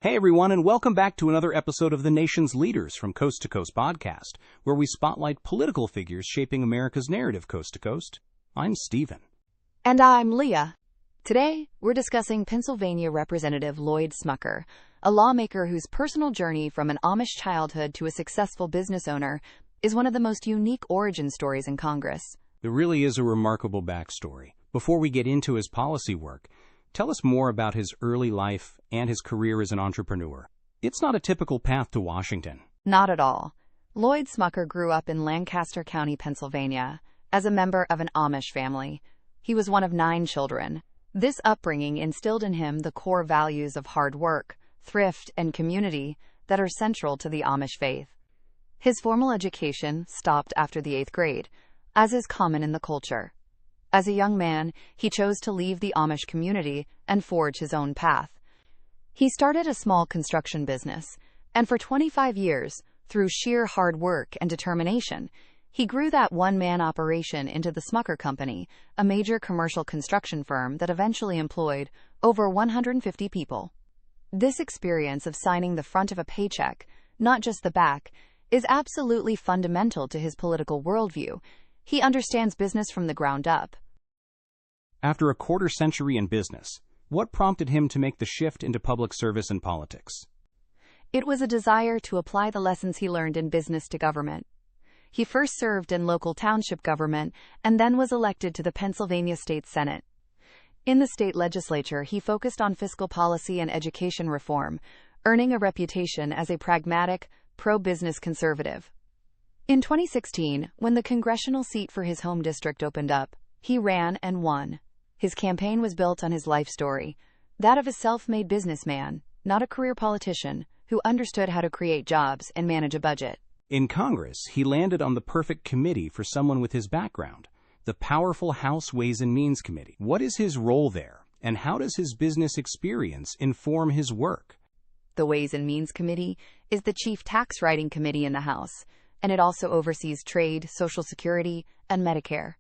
Hey everyone, and welcome back to another episode of the Nation's Leaders from Coast to Coast podcast, where we spotlight political figures shaping America's narrative coast to coast. I'm Stephen. And I'm Leah. Today, we're discussing Pennsylvania Representative Lloyd Smucker, a lawmaker whose personal journey from an Amish childhood to a successful business owner is one of the most unique origin stories in Congress. There really is a remarkable backstory. Before we get into his policy work, tell us more about his early life and his career as an entrepreneur. It's not a typical path to Washington. Not at all. Lloyd Smucker grew up in Lancaster County, Pennsylvania, as a member of an Amish family. He was one of 9 children. This upbringing instilled in him the core values of hard work, thrift, and community that are central to the Amish faith. His formal education stopped after the 8th grade, as is common in the culture. As a young man, he chose to leave the Amish community and forge his own path. He started a small construction business, and for 25 years, through sheer hard work and determination, he grew that one-man operation into the Smucker Company, a major commercial construction firm that eventually employed over 150 people. This experience of signing the front of a paycheck, not just the back, is absolutely fundamental to his political worldview. He understands business from the ground up. After a quarter century in business, what prompted him to make the shift into public service and politics? It was a desire to apply the lessons he learned in business to government. He first served in local township government and then was elected to the Pennsylvania State Senate. In the state legislature, he focused on fiscal policy and education reform, earning a reputation as a pragmatic, pro-business conservative. In 2016, when the congressional seat for his home district opened up, he ran and won. His campaign was built on his life story, that of a self-made businessman, not a career politician, who understood how to create jobs and manage a budget. In Congress, he landed on the perfect committee for someone with his background, the powerful House Ways and Means Committee. What is his role there, and how does his business experience inform his work? The Ways and Means Committee is the chief tax writing committee in the House, and it also oversees trade, Social Security, and Medicare.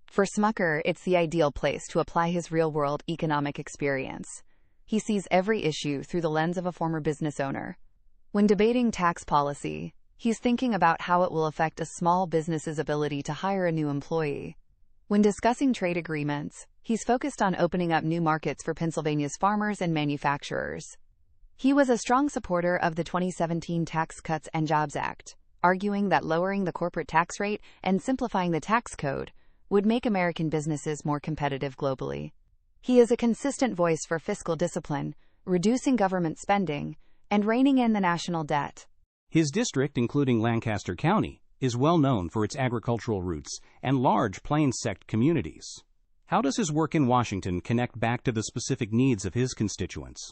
For Smucker, it's the ideal place to apply his real-world economic experience. He sees every issue through the lens of a former business owner. When debating tax policy, he's thinking about how it will affect a small business's ability to hire a new employee. When discussing trade agreements, he's focused on opening up new markets for Pennsylvania's farmers and manufacturers. He was a strong supporter of the 2017 Tax Cuts and Jobs Act, arguing that lowering the corporate tax rate and simplifying the tax code would make American businesses more competitive globally. He is a consistent voice for fiscal discipline, reducing government spending, and reining in the national debt. His district, including Lancaster County, is well known for its agricultural roots and large Plains sect communities. How does his work in Washington connect back to the specific needs of his constituents?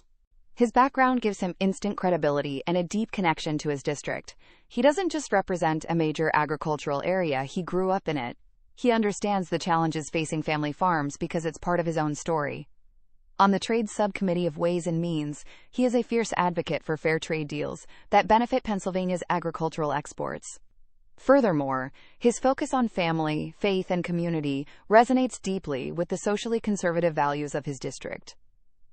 His background gives him instant credibility and a deep connection to his district. He doesn't just represent a major agricultural area, he grew up in it. He understands the challenges facing family farms because it's part of his own story. On the Trade Subcommittee of Ways and Means, he is a fierce advocate for fair trade deals that benefit Pennsylvania's agricultural exports. Furthermore, his focus on family, faith, and community resonates deeply with the socially conservative values of his district.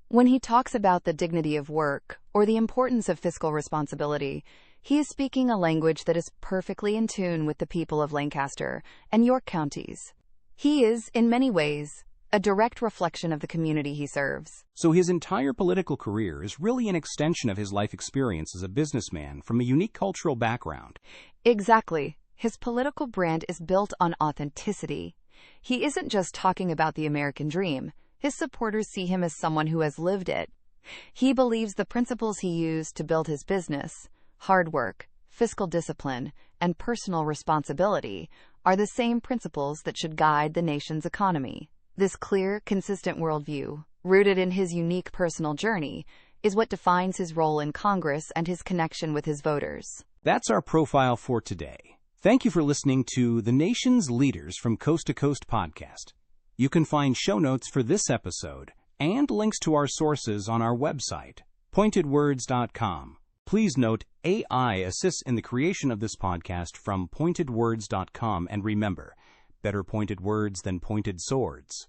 When he talks about the dignity of work or the importance of fiscal responsibility, he is speaking a language that is perfectly in tune with the people of Lancaster and York counties. He is, in many ways, a direct reflection of the community he serves. So his entire political career is really an extension of his life experience as a businessman from a unique cultural background. Exactly. His political brand is built on authenticity. He isn't just talking about the American dream. His supporters see him as someone who has lived it. He believes the principles he used to build his business, hard work, fiscal discipline, and personal responsibility, are the same principles that should guide the nation's economy. This clear, consistent worldview, rooted in his unique personal journey, is what defines his role in Congress and his connection with his voters. That's our profile for today. Thank you for listening to the Nation's Leaders from Coast to Coast podcast. You can find show notes for this episode and links to our sources on our website, pointedwords.com. Please note, AI assists in the creation of this podcast from pointedwords.com, and remember, better pointed words than pointed swords.